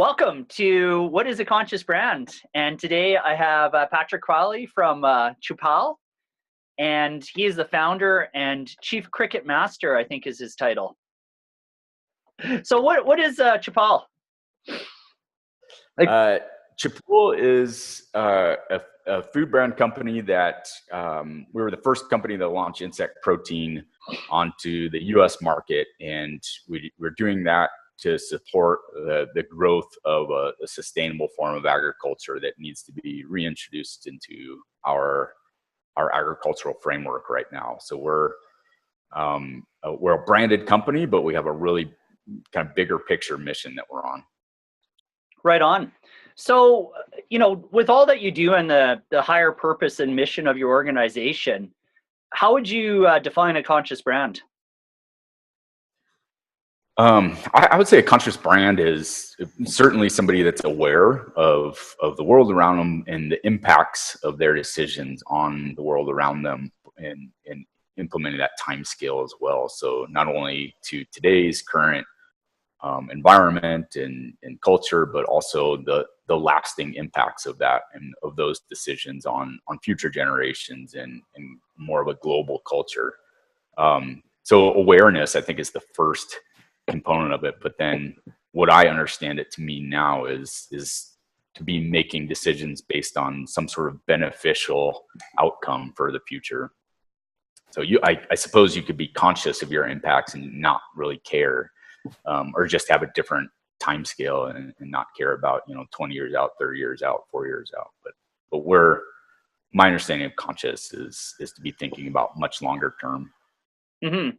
Welcome to What is a Conscious Brand? And today I have Patrick Crowley from Chapul, and he is the founder and chief cricket master, I think is his title. So what is Chapul? Chapul is a food brand company that we were the first company that launched insect protein onto the U.S. market, and we're doing that to support the growth of a sustainable form of agriculture that needs to be reintroduced into our agricultural framework right now. So we're a branded company, but we have a really kind of bigger picture mission that we're on. Right on. So, with all that you do and the higher purpose and mission of your organization, how would you define a conscious brand? I would say a conscious brand is certainly somebody that's aware of the world around them and the impacts of their decisions on the world around them, and implementing that time scale as well. So not only to today's current environment and culture, but also the lasting impacts of that and of those decisions on future generations and more of a global culture. So awareness, I think, is the first component of it. But then what I understand it to mean now is to be making decisions based on some sort of beneficial outcome for the future. So I suppose you could be conscious of your impacts and not really care, or just have a different time scale and not care about 20 years out, 30 years out, 4 years out. But my understanding of conscious is to be thinking about much longer term. Mm-hmm.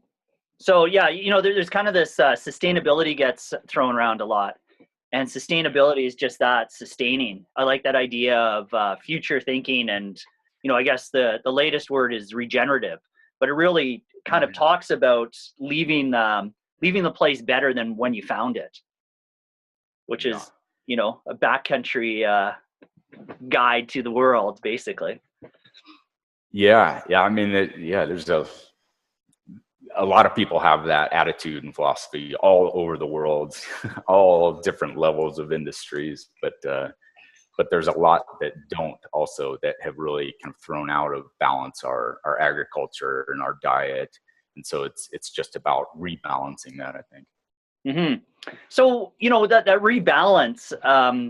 So yeah, there's kind of this sustainability gets thrown around a lot, and sustainability is just that, sustaining. I like that idea of future thinking, and I guess the latest word is regenerative, but it really kind of talks about leaving the place better than when you found it, which is a backcountry guide to the world, basically. Yeah. I mean, there's a lot of people have that attitude and philosophy all over the world, all different levels of industries, but there's a lot that don't also, that have really kind of thrown out of balance our agriculture and our diet. And so it's just about rebalancing that, I think. Mm-hmm. So, that rebalance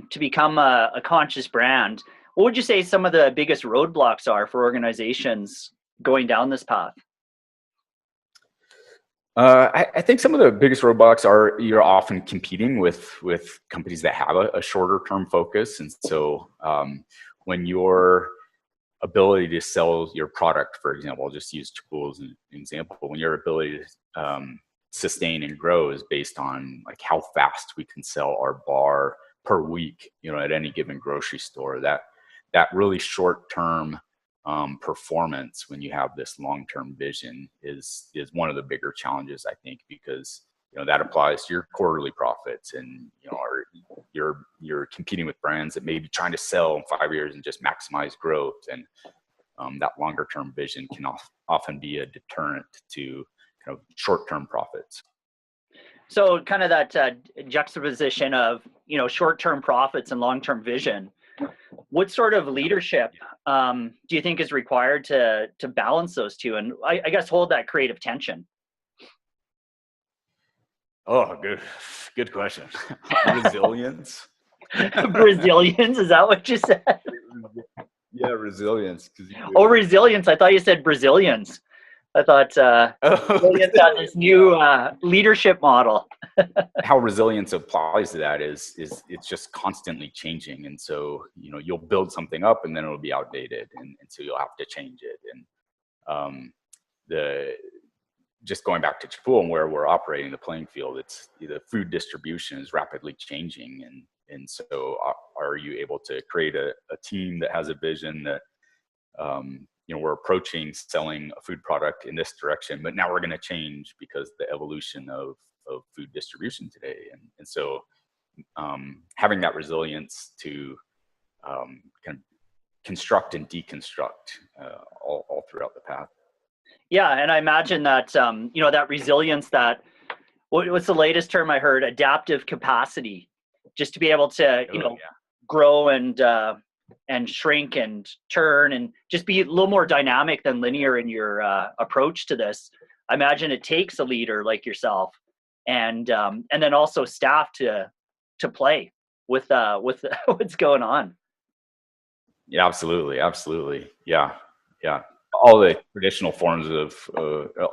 to become a conscious brand, what would you say some of the biggest roadblocks are for organizations going down this path? I think some of the biggest roadblocks are you're often competing with companies that have a shorter term focus. And so when your ability to sell your product, for example, I'll just use Chapul as an example, when your ability to sustain and grow is based on like how fast we can sell our bar per week, at any given grocery store, that really short term performance, when you have this long-term vision, is one of the bigger challenges, I think, because that applies to your quarterly profits, and you're competing with brands that may be trying to sell in 5 years and just maximize growth, and that longer-term vision can often be a deterrent to kind of short-term profits. So kind of that juxtaposition of short-term profits and long-term vision. What sort of leadership do you think is required to balance those two, and I guess hold that creative tension? Oh, good question. Resilience. Resilience, is that what you said? Yeah, resilience. Resilience. I thought you said Brazilians. I thought Brazilians had this new leadership model. How resilience applies to that is it's just constantly changing, and so you'll build something up and then it'll be outdated, and so you'll have to change it. And just going back to Chapul and where we're operating the playing field, it's the food distribution is rapidly changing, and so are you able to create a team that has a vision that we're approaching selling a food product in this direction, but now we're going to change because the evolution of food distribution today. And so having that resilience to kind of construct and deconstruct all throughout the path. Yeah, and I imagine that, that resilience, that, what's the latest term I heard? Adaptive capacity. just to be able to, grow and shrink and turn and just be a little more dynamic than linear in your approach to this. I imagine it takes a leader like yourself and then also staff to play with what's going on. Yeah, absolutely. Yeah. All the traditional forms of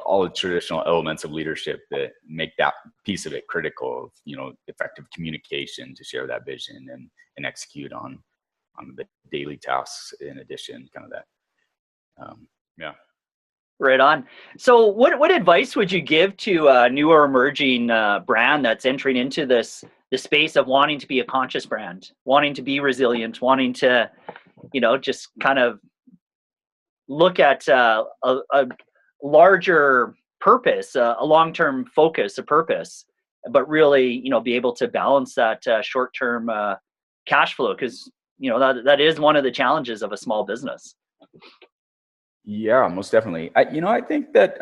all the traditional elements of leadership that make that piece of it critical. Effective communication to share that vision and execute on the daily tasks. In addition, kind of that. Yeah. Right on. So what advice would you give to a new or emerging brand that's entering into the space of wanting to be a conscious brand, wanting to be resilient, wanting to, just kind of look at a larger purpose, a long-term focus, a purpose, but really, be able to balance that short-term cash flow, because, that is one of the challenges of a small business. Yeah, most definitely. I think that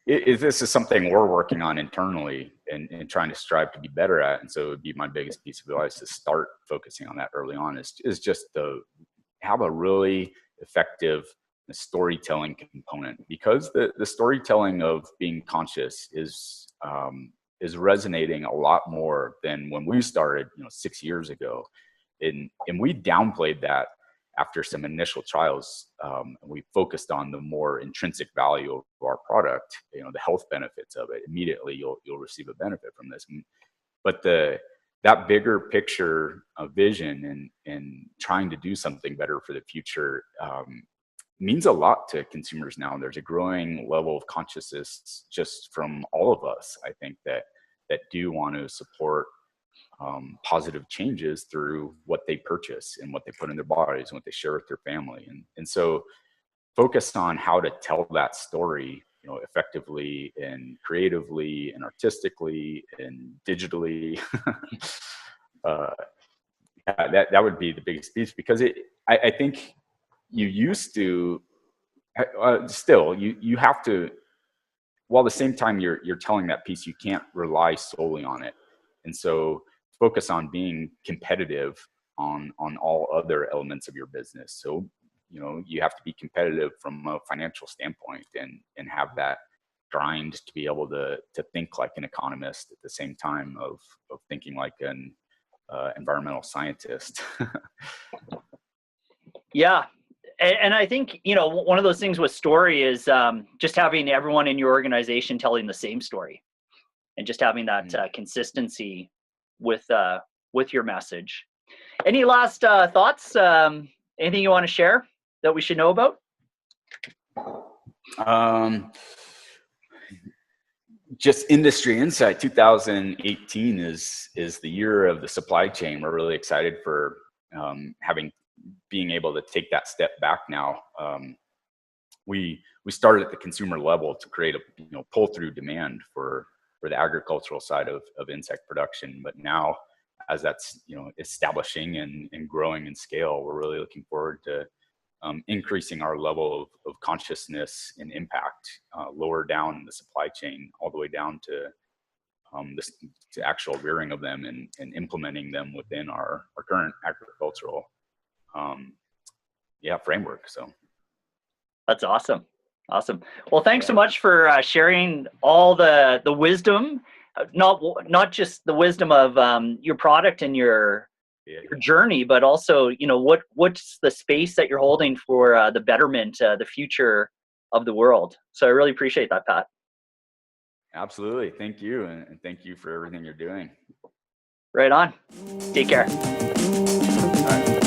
this is something we're working on internally and trying to strive to be better at. And so it would be my biggest piece of advice to start focusing on that early on is just to have a really effective storytelling component, because the storytelling of being conscious is resonating a lot more than when we started, 6 years ago. And we downplayed that after some initial trials. We focused on the more intrinsic value of our product, the health benefits of it. Immediately you'll receive a benefit from this. But that bigger picture of vision and trying to do something better for the future means a lot to consumers now. There's a growing level of consciousness just from all of us, I think, that do want to support positive changes through what they purchase and what they put in their bodies and what they share with their family. And so focus on how to tell that story, effectively and creatively and artistically and digitally. That would be the biggest piece, because I think you used to still you have to, while at the same time you're telling that piece, you can't rely solely on it. And so focus on being competitive on all other elements of your business. So you have to be competitive from a financial standpoint and have that grind to be able to think like an economist at the same time of thinking like an environmental scientist. Yeah. And I think, one of those things with story is just having everyone in your organization telling the same story, and just having that consistency with your message. Any last thoughts? Anything you want to share that we should know about? Just industry insight. 2018 is the year of the supply chain. We're really excited for being able to take that step back now. We started at the consumer level to create a pull through demand for the agricultural side of insect production. But now, as that's establishing and growing in scale, we're really looking forward to increasing our level of consciousness and impact lower down in the supply chain, all the way down to actual rearing of them and implementing them within our current agricultural framework. So that's awesome. Well, thanks so much for sharing all the wisdom, not just the wisdom of your product and your journey, but also what's the space that you're holding for the betterment, the future of the world. So I really appreciate that, Pat. Absolutely. Thank you. And thank you for everything you're doing. Right on. Take care. All right.